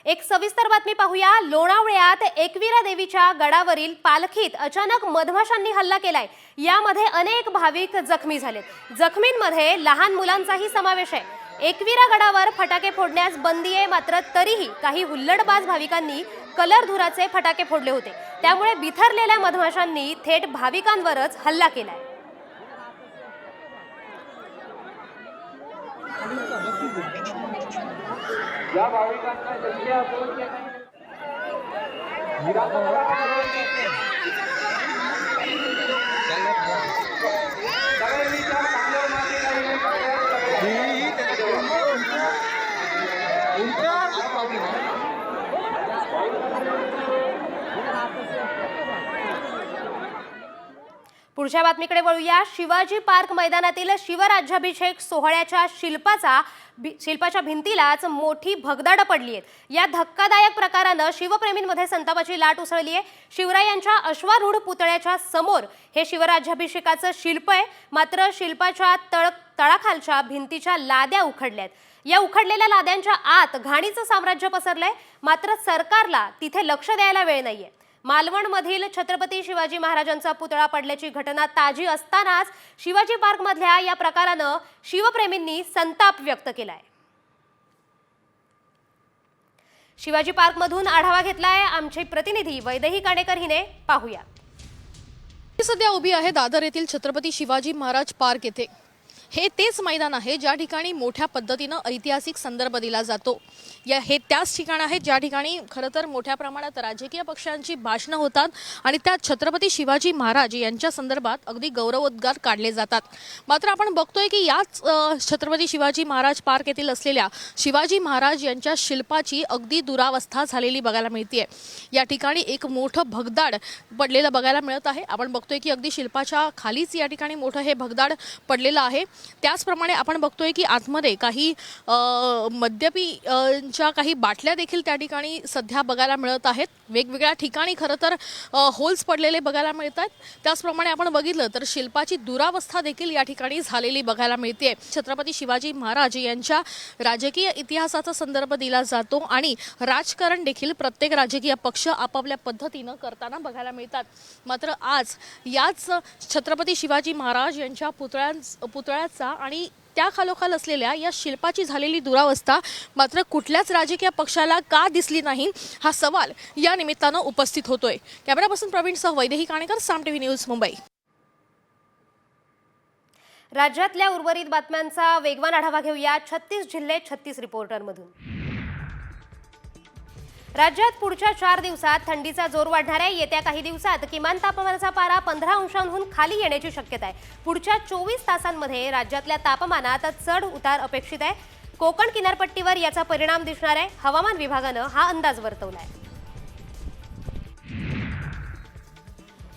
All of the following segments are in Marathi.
एक सविस्तर बातमी पाहूया। लोणावळ्यात एकविरा देवीच्या गडावरील पालखीत अचानक मधमाशांनी हल्ला केलाय। यामध्ये अनेक भाविक जखमी झालेत। जखमींमध्ये लहान मुलांचाही समावेश आहे। एकविरा गडावर फटाके फोडण्यास बंदी आहे, मात्र तरीही काही हुल्लडबाज भाविकांनी कलर धुराचे फटाके फोडले होते। त्यामुळे बिथरलेल्या मधमाशांनी थेट भाविकांवरच हल्ला केलाय। या भाविकांना संख्या असून पुढच्या बातमीकडे वळूया। शिवाजी पार्क मैदानातील शिवराज्याभिषेक सोहळ्याच्या शिल्पाच्या भिंतीलाच मोठी भगदाड पडली आहे। या धक्कादायक प्रकाराने शिवप्रेमींमध्ये संतापाची लाट उसळली आहे। शिवरायांच्या अश्वारूढ पुतळ्याच्या समोर हे शिवराज्याभिषेकाचं शिल्प आहे, मात्र शिल्पाच्या तळाखालच्या भिंतीच्या लाद्या उखडल्यात। या उखडलेल्या लाद्यांच्या आत घाणीचं साम्राज्य पसरलंय, मात्र सरकारला तिथे लक्ष द्यायला वेळ नाहीये। मालवणमधील छत्रपती शिवाजी महाराजांचा पुतळा पडल्याची घटना ताजी असतानाच शिवाजी पार्क मधल्या या प्रकारानं शिवप्रेमींनी संताप व्यक्त केलाय। शिवाजी पार्क मधून आढावा घेतलाय आमचे प्रतिनिधी वैदेही काणेकर हिने, पाहूया। सध्या उभी आहे दादर येथील छत्रपती शिवाजी महाराज पार्क येथे। हे तेच मैदान आहे ज्या ठिकाणी मोठ्या पद्धतीने ऐतिहासिक संदर्भ दिला जातो। हे त्याच ठिकाण आहे ज्या ठिकाणी खरं तर मोठ्या प्रमाणात राजकीय पक्षांची भाषणं होतात आणि त्या छत्रपती शिवाजी महाराज यांच्या संदर्भात अगदी गौरवोद्गार काढले जातात। मात्र आपण बघतोय की याच छत्रपती शिवाजी महाराज पार्क येथील असलेल्या शिवाजी महाराज यांच्या शिल्पाची अगदी दुरावस्था झालेली बघायला मिळते। या ठिकाणी एक मोठं भगदाड पडलेलं बघायला मिळत आहे। आपण बघतोय की अगदी शिल्पाच्या खालीच या ठिकाणी मोठं हे भगदाड पडलेलं आहे। त्याचप्रमाणे आपण बघतोय की आतमध्ये काही मद्यपीच्या काही बाटल्या देखील त्या ठिकाणी सध्या बघायला मिळत आहेत। वेगवेगळ्या ठिकाणी खरं तर होल्स पडलेले बघायला मिळतात। त्याचप्रमाणे आपण बघितलं तर शिल्पाची दुरावस्था देखील या ठिकाणी झालेली बघायला मिळते। छत्रपती शिवाजी महाराज यांच्या राजकीय इतिहासाचा संदर्भ दिला जातो आणि राजकारण देखील प्रत्येक राजकीय पक्ष आपापल्या पद्धतीनं करताना बघायला मिळतात। मात्र आज याच छत्रपती शिवाजी महाराज यांच्या पुतळ्याचा आणि त्या खालोखाल असलेल्या या शिल्पाची झालेली दुरावस्था मात्र कुठल्याच राजकीय पक्षाला का दिसली नाही, हा सवाल या निमित्तानं उपस्थित होतोय। कॅमेरा पर्सन प्रवीणसह वैदेही काणेकर, साम टीव्ही न्यूज, मुंबई। राज्यातल्या उर्वरित बातम्यांचा वेगवान आढावा घेऊया 36 जिल्हे 36 रिपोर्टरमधून। राज्यात पुढच्या 4 दिवसात थंडीचा जोर वाढणार आहे। येत्या काही दिवसात किमान तापमानाचा पारा 15 अंशांहून खाली येण्याची शक्यता आहे। पुढच्या 24 तासांमध्ये राज्यातल्या तापमानात चढ उतार अपेक्षित आहे। कोकण किनारपट्टीवर याचा परिणाम दिसणार आहे। हवामान विभागानं हा अंदाज वर्तवलाय।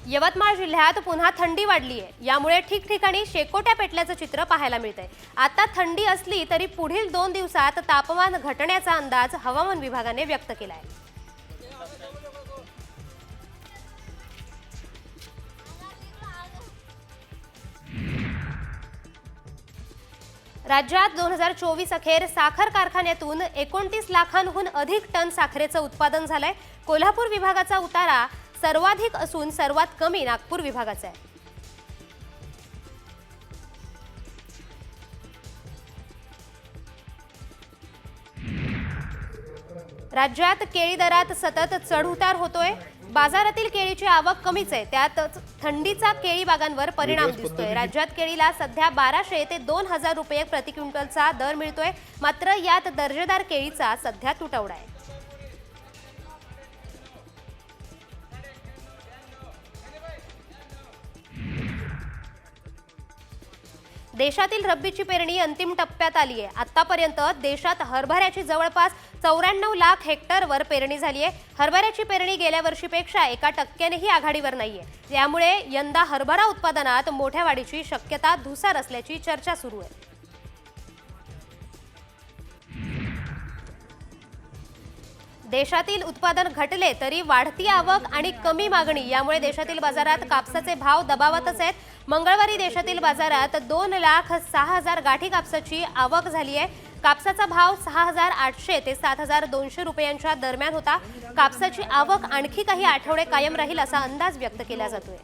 यवतमाळ जिल्ह्यात पुन्हा थंडी वाढली आहे। यामुळे ठिकठिकाणी शेकोट्या पेटल्याचं चित्र पाहायला मिळतंय। आता थंडी असली तरी पुढील 2 दिवसात तापमान घटण्याचा अंदाज हवामान विभागाने व्यक्त केलाय। राज्यात 2024 अखेर साखर कारखान्यातून 29 लाखांहून अधिक टन साखरेचं उत्पादन झालंय। कोल्हापूर विभागाचा उतारा सर्वाधिक असून सर्वात कमी नागपूर विभागाचा आहे। राज्यात केळी दरात सतत चढउतार होतोय। बाजारातील केळीची आवक कमीच आहे, त्यातच थंडीचा केळी बागांवर परिणाम दिसतोय। राज्यात केळीला सध्या 1200 ते 2000 रुपये प्रति क्विंटलचा दर मिळतोय, मात्र यात दर्जेदार केळीचा सध्या तुटवडा आहे। देशातील रब्बीची पेरणी अंतिम टप्प्यात आली आहे। आतापर्यंत देशात हरभऱ्याची जवळपास 94 लाख हेक्टरवर पेरणी झाली आहे। हरभऱ्याची पेरणी गेल्या वर्षीपेक्षा 1% आघाडीवर नाहीये। त्यामुळे यंदा हरभरा उत्पादनात मोठ्या वाढीची शक्यता धुसार असल्याची चर्चा सुरू आहे। देशातील उत्पादन घटले तरी वाढती आवक आणि कमी मागणी यामुळे देशातील बाजारात कापसाचे भाव दबावातच आहेत। मंगळवारी देशातील बाजारात 2,06,000 गाठी कापसाची आवक झाली आहे। कापसाचा भाव 6,800 ते 7,200 रुपयांच्या दरम्यान होता. कापसाची आवक आणखी काही आठवडे कायम राहील असा अंदाज व्यक्त केला जातोय.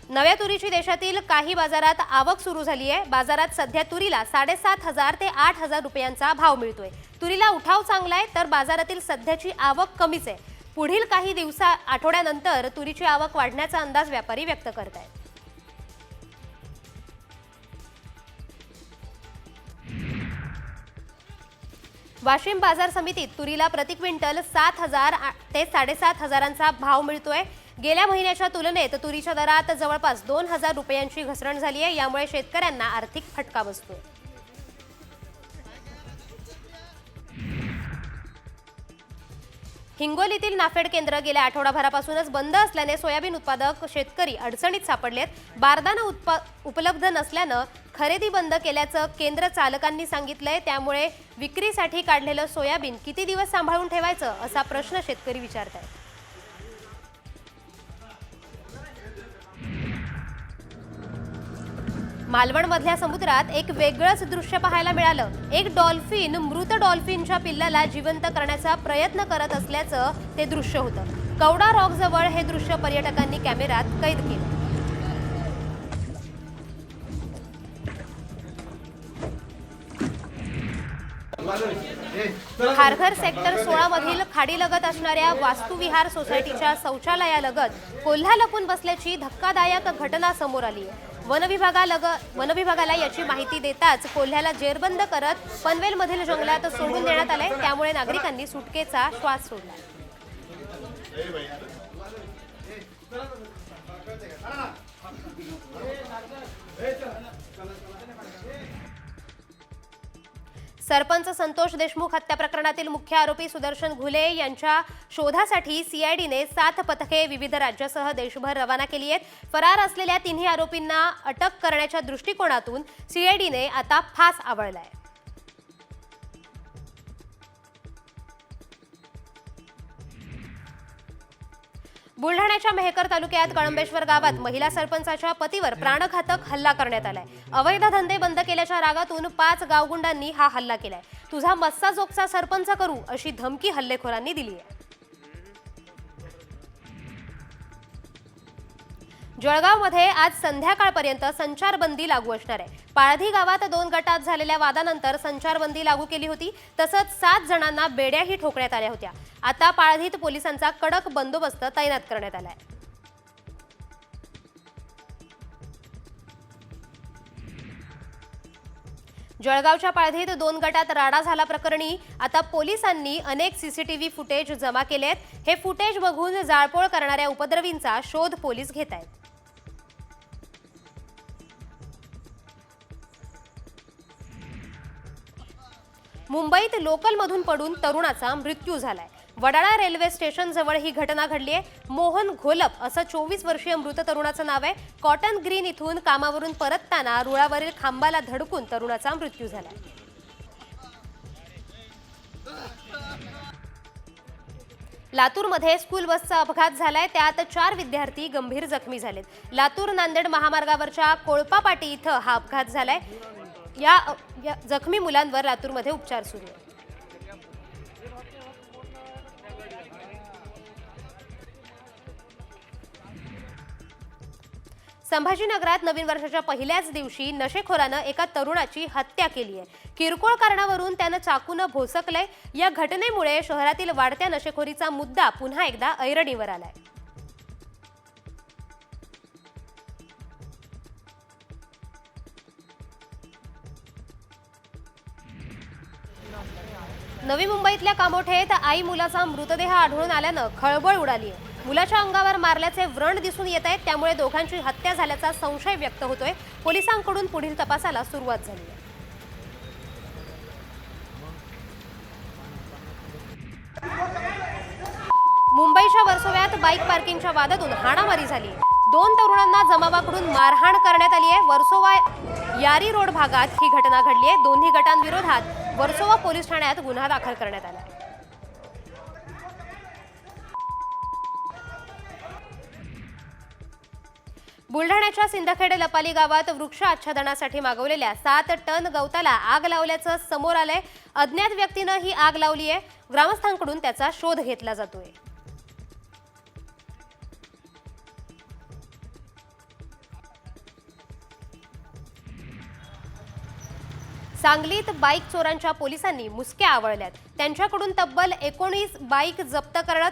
नव्या तुरीची देशातील काही बाजारात आवक सुरू झाली आहे. बाजारात सध्या तुरीला 7,500 ते 8,000 रुपयांचा भाव मिळतोय. तुरीला उठाव चांगला आहे, तर बाजारातील सध्याची आवक कमीच आहे. पुढील काही आठवड्यानंतर तुरीची आवक वाढण्याचा अंदाज व्यापारी व्यक्त करत आहेत. वाशिम बाजार समितीत तुरीला प्रति क्विंटल 7,000 ते 7,500 भाव मिळतोय. गेल्या महिन्याच्या तुलनेत तुरीच्या दरात जवळपास 2,000 रुपयांची घसरण झाली आहे. यामुळे शेतकऱ्यांना आर्थिक फटका बसतोय. हिंगोलीतील नाफेड केंद्र गेल्या आठवडाभरापासूनच बंद असल्याने सोयाबीन उत्पादक शेतकरी अडचणीत सापडलेत. बारदाना उपलब्ध नसल्यानं खरेदी बंद केल्याचं केंद्र चालकांनी सांगितलंय. त्यामुळे विक्रीसाठी काढलेलं सोयाबीन किती दिवस सांभाळून ठेवायचं असा प्रश्न शेतकरी विचारतायत. मालवणमधल्या समुद्रात एक वेगळंच दृश्य पाहायला मिळालं. एक डॉल्फिन मृत डॉल्फिनच्या पिल्लाला जिवंत करण्याचा प्रयत्न करत असल्याचं ते दृश्य होतं. कवडा रॉक जवळ हे दृश्य पर्यटकांनी कॅमेऱ्यात कैद केलं. खारघर सेक्टर 16 मधील खाडीलगत असणाऱ्या वास्तुविहार सोसायटीच्या शौचालयालगत कोल्हा लपून बसल्याची धक्कादायक घटना समोर आली आहे. वनविभागाला याची माहिती देताच कोल्ह्याला जेरबंद करत पनवेलमधील जंगलात सोडून देण्यात आले. त्यामुळे नागरिकांनी सुटकेचा श्वास सोडला. सरपंच संतोष देशमुख हत्या प्रकरणातील मुख्य आरोपी सुदर्शन घुले यांच्या शोधासाठी सीआयडीने 7 पथके विविध राज्यासह देशभर रवाना केली आहेत. फरार असलेल्या तिन्ही आरोपींना अटक करण्याच्या दृष्टिकोनातून सीआयडीने आता फास आवळलाय. बुलढाण्याच्या मेहकर तालुक्यात कळंबेश्वर गावात महिला सरपंचाच्या पतीवर प्राणघातक हल्ला करण्यात आलाय. अवैध धंदे बंद केल्याच्या रागातून 5 गावगुंडांनी हा हल्ला केलाय. तुझा मस्सा जोगचा सरपंच करू अशी धमकी हल्लेखोरांनी दिली आहे. जळगावमध्ये आज संध्याकाळपर्यंत संचारबंदी लागू असणार आहे. पाळधी गावात 2 गटात झालेल्या वादानंतर संचारबंदी लागू केली होती. तसंच 7 जणांना बेड्याही ठोकण्यात आल्या होत्या. आता पाळधीत पोलिसांचा कडक बंदोबस्त तैनात करण्यात आलाय. जळगावच्या पाळधीत 2 गटात राडा झाला प्रकरणी आता पोलिसांनी अनेक सीसीटीव्ही फुटेज जमा केलेत. हे फुटेज बघून जाळपोळ करणाऱ्या उपद्रवींचा शोध पोलीस घेत आहेत. मुंबईत लोकलमधून पडून तरुणाचा मृत्यू झालाय. वडाळा रेल्वे स्टेशन जवळ ही घटना घडली आहे. मोहन घोलप असं 24 वर्षीय मृत तरुणाचं नाव आहे. कॉटन ग्रीन इथून कामावरून परतताना रुळावरील खांबाला धडकून तरुणाचा मृत्यू झालाय. लातूरमध्ये स्कूल बसचा अपघात झालाय. त्यात 4 विद्यार्थी गंभीर जखमी झालेत. लातूर नांदेड महामार्गावरच्या कोळपापाटी इथं हा अपघात झालाय. या जखमी मुलांवर लातूरमध्ये उपचार सुरू आहेत. संभाजीनगरात नवीन वर्षाच्या पहिल्याच दिवशी नशेखोरानं एका तरुणाची हत्या केली आहे. किरकोळ कारणावरून त्यानं चाकूनं भोसकलंय. या घटनेमुळे शहरातील वाढत्या नशेखोरीचा मुद्दा पुन्हा एकदा ऐरणीवर आलाय. नवी मुंबईतल्या कामोठेत आई मुलाचा मृतदेह आढळून आल्यानं खळबळ उडाली आहे. मुलाच्या अंगावर मारल्याचे व्रण दिसून येत आहेत. त्यामुळे दोघांची हत्या झाल्याचा संशय व्यक्त होतोय. पोलिसांकडून पुढील तपासाला सुरुवात झाली आहे. मुंबईच्या वर्सोव्यात बाईक पार्किंगच्या वादातून हाणामारी झाली. 2 तरुणांना जमावाकडून मारहाण करण्यात आली आहे. वर्सोवा यारी रोड भागात ही घटना घडली आहे. दोन्ही गटांविरोधात वर्सोवा पोलीस ठाण्यात गुन्हा दाखल करण्यात आला. बुलढाण्याच्या सिंदखेड लपाली गावात वृक्ष आच्छादनासाठी मागवलेल्या 7 टन गवताला आग लावल्याचं समोर आलंय. अज्ञात व्यक्तीनं ही आग लावली आहे. ग्रामस्थांकडून त्याचा शोध घेतला जातोय. सांगलीत बाईक चोरांच्या पोलिसांनी मुसक्या आवळल्यात. त्यांच्याकडून तब्बल 19 बाईक जप्त करत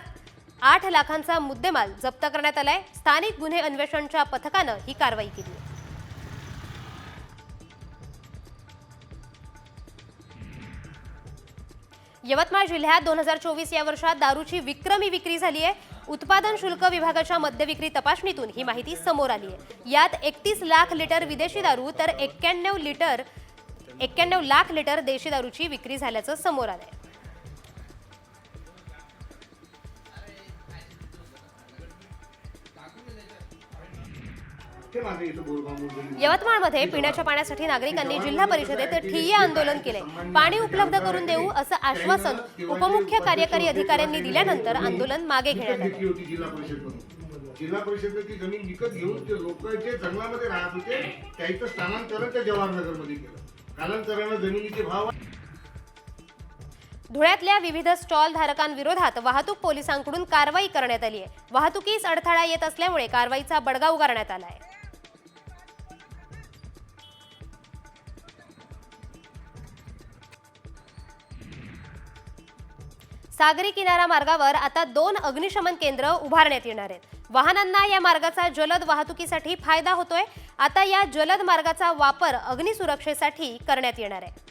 8 लाखांचा मुद्देमाल जप्त करण्यात आलाय. स्थानिक गुन्हे अन्वेषणच्या पथकानं ही कारवाई केली. यवतमाळ जिल्ह्यात 2024 या वर्षात दारूची विक्रमी विक्री झाली आहे. उत्पादन शुल्क विभागाच्या मद्यविक्री तपासणीतून ही माहिती समोर आली आहे. यात 31 लाख लिटर विदेशी दारू तर 91 लाख लिटर देशी दारूची विक्री झाल्याचं समोर आलंय. यवतमाळमध्ये पिण्याच्या पाण्यासाठी नागरिकांनी जिल्हा परिषदेत ठिय्या आंदोलन केले. पाणी उपलब्ध करून देऊ असं आश्वासन उपमुख्य कार्यकारी अधिकाऱ्यांनी दिल्यानंतर आंदोलन मागे घेण्यात आले. जिल्हा परिषदेने ती जमीन विकत घेऊन ते लोक जे जंगलामध्ये राहत होते त्याचं स्थानांतरण त्या जवाहरनगरमध्ये केलं. कालांतराने जमिनीचे भाव. धुळ्यातल्या विविध स्टॉल धारकांविरोधात वाहतूक पोलिसांकडून कारवाई करण्यात आली आहे. वाहतुकीस अडथळा येत असल्यामुळे कारवाईचा बडगा उगारण्यात आला आहे. सागरी किनारा मार्गावर आता 2 अग्निशमन केंद्र उभारण्यात येणार आहेत. वाहनांना या मार्गाचा जलद वाहतुकीसाठी फायदा होतोय. आता या जलद मार्गाचा वापर अग्निसुरक्षेसाठी करण्यात येणार आहे.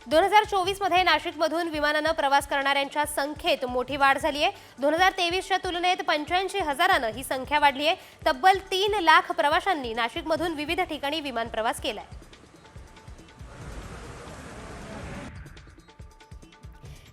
दोन 2024 मध्ये नाशिकमधून विमानानं प्रवास करणाऱ्यांच्या संख्येत मोठी वाढ झाली आहे. 2023च्या तुलनेत 85,000 ही संख्या वाढली आहे. तब्बल 3 लाख प्रवाशांनी नाशिकमधून विविध ठिकाणी विमान प्रवास केलाय.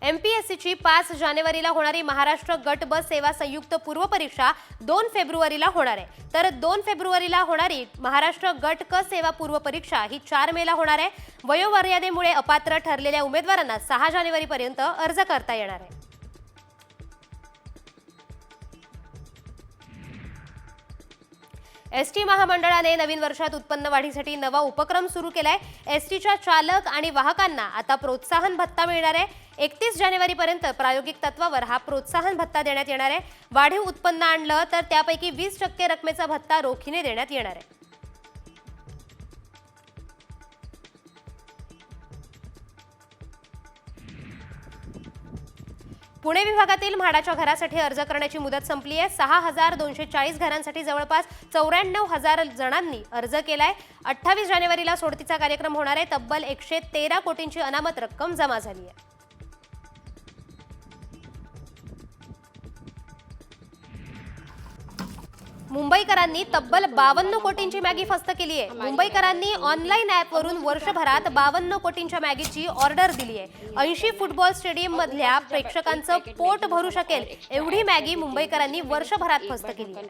MPSCची 5 जानेवारीला होणारी महाराष्ट्र गट बस सेवा संयुक्त पूर्व परीक्षा 2 फेब्रुवारीला होणार आहे. तर 2 फेब्रुवारीला होणारी महाराष्ट्र गट क सेवा पूर्व परीक्षा ही 4 मेला होणार आहे. वयोमर्यादेमुळे अपात्र ठरलेल्या उमेदवारांना 6 जानेवारीपर्यंत अर्ज करता येणार आहे. एसटी महामंडळाने नवीन वर्षात उत्पन्न वाढीसाठी नवा उपक्रम सुरू केलाय. एसटीच्या चालक आणि वाहकांना आता प्रोत्साहन भत्ता मिळणार आहे. 31 जानेवारीपर्यंत प्रायोगिक तत्वावर हा प्रोत्साहन भत्ता देण्यात येणार आहे. वाढीव उत्पन्न आणलं तर त्यापैकी 20% रकमेचा भत्ता रोखीने देण्यात येणार आहे. पुणे विभागातील म्हाडाच्या घरासाठी अर्ज करण्याची मुदत संपली आहे. 6,240 घरांसाठी जवळपास 94,000 जणांनी अर्ज केलाय. 28 जानेवारीला सोडतीचा कार्यक्रम होणार आहे. तब्बल 113 कोटींची अनामत रक्कम जमा झाली आहे. मुंबईकरांनी तब्बल 52 कोटींची मॅगी फस्त केली आहे. मुंबईकरांनी ऑनलाईन ॲपवरून वर्षभरात 52 कोटींच्या मॅगीची ऑर्डर दिली आहे. 80 फुटबॉल स्टेडियम मधल्या प्रेक्षकांचं पोट भरू शकेल एवढी मॅगी मुंबईकरांनी वर्षभरात फस्त केली आहे.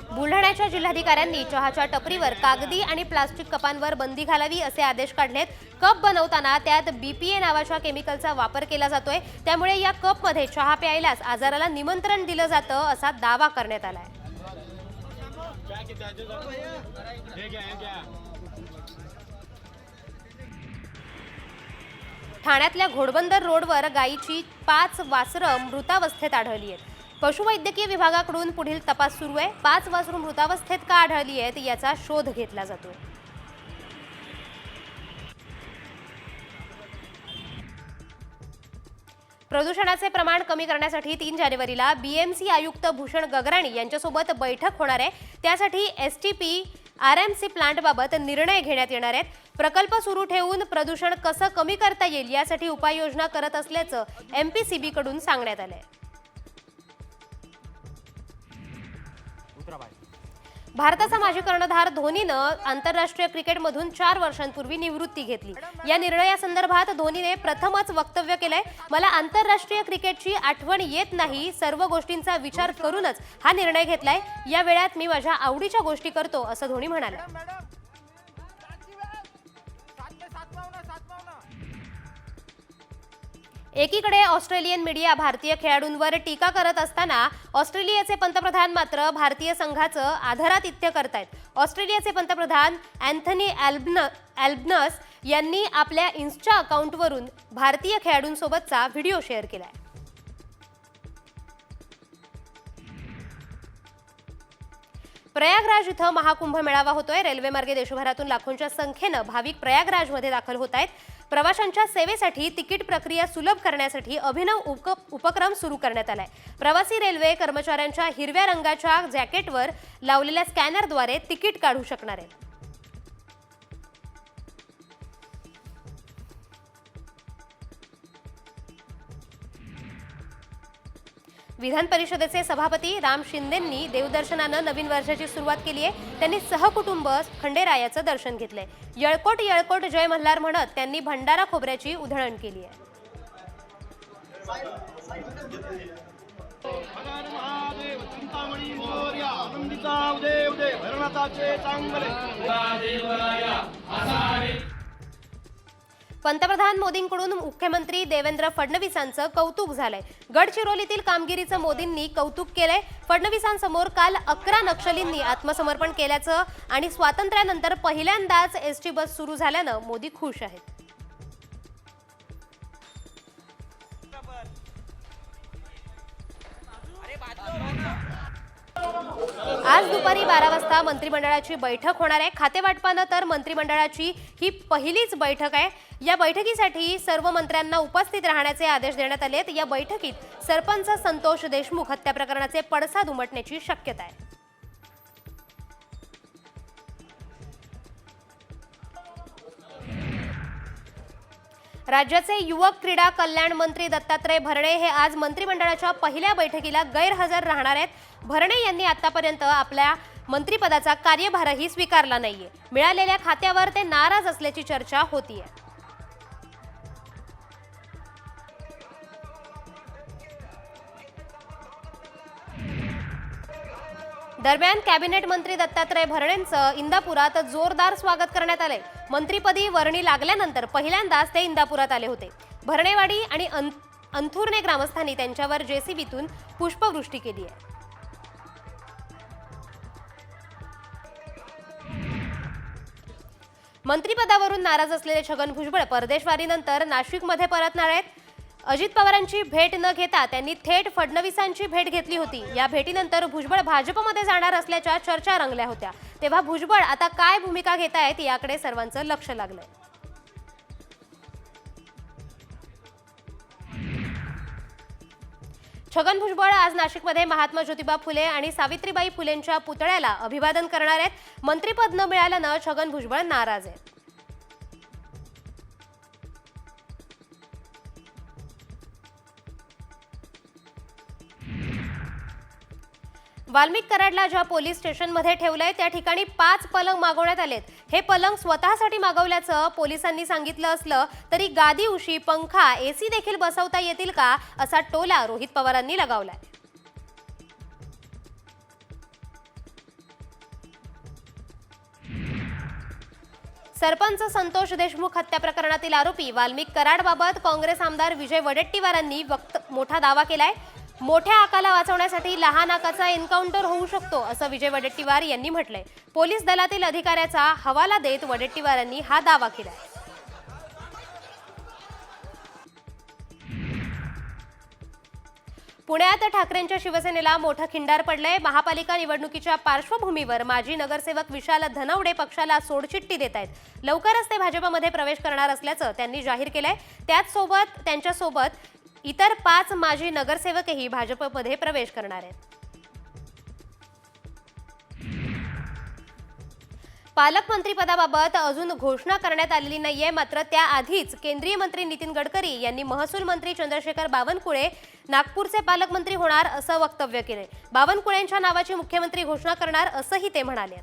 बुलढाण्याच्या जिल्हाधिकाऱ्यांनी चहाच्या टपरीवर कागदी आणि प्लास्टिक कपांवर बंदी घालावी असे आदेश काढलेत. कप बनवताना त्यात BPA नावाच्या केमिकलचा वापर केला जातोय. त्यामुळे या कपमध्ये चहा प्यायल्यास आजाराला निमंत्रण दिलं जातं असा दावा करण्यात आलाय. ठाण्यातल्या घोडबंदर रोडवर गायीची 5 वासरं मृतावस्थेत आढळली आहेत. पशुवैद्यकीय विभागाकडून पुढील तपास सुरू आहे. 5 वासरू मृतावस्थेत का आढळली आहेत याचा शोध घेतला जातोय. प्रदूषणाचे प्रमाण कमी करण्यासाठी 3 जानेवारीला BMC आयुक्त भूषण गगराणी यांच्यासोबत बैठक होणार आहे. त्यासाठी STP RMC प्लांटबाबत निर्णय घेण्यात येणार आहेत. प्रकल्प सुरू ठेवून प्रदूषण कसं कमी करता येईल यासाठी उपाययोजना करत असल्याचं MPCB कडून सांगण्यात आलंय. भारताचा माजी कर्णधार धोनीनं आंतरराष्ट्रीय क्रिकेटमधून 4 वर्षांपूर्वी निवृत्ती घेतली. या निर्णयासंदर्भात धोनीने प्रथमच वक्तव्य केलंय. मला आंतरराष्ट्रीय क्रिकेटची आठवण येत नाही. सर्व गोष्टींचा विचार करूनच हा निर्णय घेतलाय. या वेळात मी माझ्या आवडीच्या गोष्टी करतो असं धोनी म्हणाले. एकीकडे ऑस्ट्रेलियन मीडिया भारतीय खेळाडूंवर टीका करत असताना ऑस्ट्रेलियाचे पंतप्रधान मात्र भारतीय संघाचं आदरातिथ्य करतायत. ऑस्ट्रेलियाचे पंतप्रधान अँथनी अल्बनस यांनी आपल्या इन्स्टा अकाउंटवरून भारतीय खेळाडूंसोबतचा व्हिडिओ शेअर केलाय. प्रयागराज इथं महाकुंभ मेळावा होतोय. रेल्वेमार्गे देशभरातून लाखोंच्या संख्येनं भाविक प्रयागराजमध्ये दाखल होत आहेत. प्रवाशांच्या सेवेसाठी तिकीट प्रक्रिया सुलभ करण्यासाठी अभिनव उपक्रम सुरू करण्यात आलाय. प्रवासी रेल्वे कर्मचाऱ्यांच्या हिरव्या रंगाच्या जॅकेटवर लावलेल्या स्कॅनरद्वारे तिकीट काढू शकणार आहेत. विधान परिषदेचे सभापती राम शिंदेंनी देवदर्शनानं नवीन वर्षाची सुरुवात केली आहे. त्यांनी सहकुटुंब खंडेरायाचं दर्शन घेतलंय. यळकोट यळकोट जय मल्हार म्हणत त्यांनी भंडारा खोबऱ्याची उधळण केली आहे. पंतप्रधान मोदींकडून मुख्यमंत्री देवेंद्र फडणवीसांचं कौतुक झालंय. गडचिरोलीतील कामगिरीचं मोदींनी कौतुक केलंय. फडणवीसांसमोर काल 11 नक्षलींनी आत्मसमर्पण केल्याचं आणि स्वातंत्र्यानंतर पहिल्यांदाच एसटी बस सुरू झाल्यानं मोदी खुश आहेत. आज दुपारी 12 वाजता मंत्रिमंडळाची बैठक होणार आहे. खातेवाटपानं तर मंत्रिमंडळाची ही पहिलीच बैठक आहे. या बैठकीसाठी सर्व मंत्र्यांना उपस्थित राहण्याचे आदेश देण्यात आलेत. या बैठकीत सरपंच संतोष देशमुख हत्या प्रकरणाचे पडसाद उमटण्याची शक्यता आहे. राज्याचे युवक क्रीडा कल्याण मंत्री दत्तात्रय भरणे हे आज मंत्रिमंडळाच्या पहिल्या बैठकीला गैरहजर राहणार आहेत. भरणे यांनी आतापर्यंत आपल्या मंत्रिपदाचा कार्यभारही स्वीकारला नाहीये. मिळालेल्या खात्यावर ते नाराज असल्याची चर्चा होतीये. दरम्यान कॅबिनेट मंत्री दत्तात्रय भरणेंचं इंदापुरात जोरदार स्वागत करण्यात आलंय. मंत्रिपदी वर्णी लागल्यानंतर पहिल्यांदाच ते इंदापुरात आले होते. भरणेवाडी आणि अंथुर्णे ग्रामस्थांनी त्यांच्यावर जेसीबीतून पुष्पवृष्टी केली आहे. मंत्रिपदावरून नाराज असलेले छगन भुजबळ परदेशवारीनंतर नाशिकमध्ये परतणार आहेत. अजित पवारांची भेट न घेता त्यांनी थेट फडणवीसांची भेट घेतली होती. या भेटीनंतर भुजबळ भाजपमध्ये जाणार असल्याच्या चर्चा रंगल्या होत्या. तेव्हा भुजबळ आता काय भूमिका घेत आहेत याकडे सर्वांचं लक्ष लागलंय. छगन भुजबळ आज नाशिकमध्ये महात्मा ज्योतिबा फुले आणि सावित्रीबाई फुलेंच्या पुतळ्याला अभिवादन करणार आहेत. मंत्रिपद न मिळाल्यानं छगन भुजबळ नाराज आहेत. वाल्मिक कराडला ज्या पोलीस स्टेशनमध्ये ठेवलंय त्या ठिकाणी 5 पलंग मागवण्यात आलेत. हे पलंग स्वतःसाठी मागवल्याचं पोलिसांनी सांगितलं असलं तरी गादी, उशी, पंखा, एसी देखील बसवता येतील का असा टोला रोहित पवारांनी लगावलाय. सरपंच संतोष देशमुख हत्या प्रकरणातील आरोपी वाल्मिक कराडबाबत काँग्रेस आमदार विजय वडेट्टीवारांनी मोठा दावा केलाय. मोठ्या आकाला वाचवण्यासाठी लहान आकाचा एन्काउंटर होऊ शकतो असं विजय वडेट्टीवार यांनी म्हटलंय. पोलीस दलातील अधिकाऱ्याचा हवाला देत वडेट्टीवारांनी हा दावा केलाय. पुण्यात ठाकरेंच्या शिवसेनेला मोठं खिंडार पडलंय. महापालिका निवडणुकीच्या पार्श्वभूमीवर माजी नगरसेवक विशाल धनवडे पक्षाला सोडचिठ्ठी देत आहेत. लवकरच ते भाजपमध्ये प्रवेश करणार असल्याचं त्यांनी जाहीर केलंय. त्यांच्यासोबत इतर 5 माजी नगरसेवकही भाजपमध्ये प्रवेश करणार आहेत. पालकमंत्रीपदाबाबत अजून घोषणा करण्यात आलेली नाहीये. मात्र त्याआधीच केंद्रीय मंत्री नितीन गडकरी यांनी महसूल मंत्री चंद्रशेखर बावनकुळे नागपूरचे पालकमंत्री होणार असं वक्तव्य केलंय. बावनकुळेंच्या नावाची मुख्यमंत्री घोषणा करणार असंही ते म्हणाले.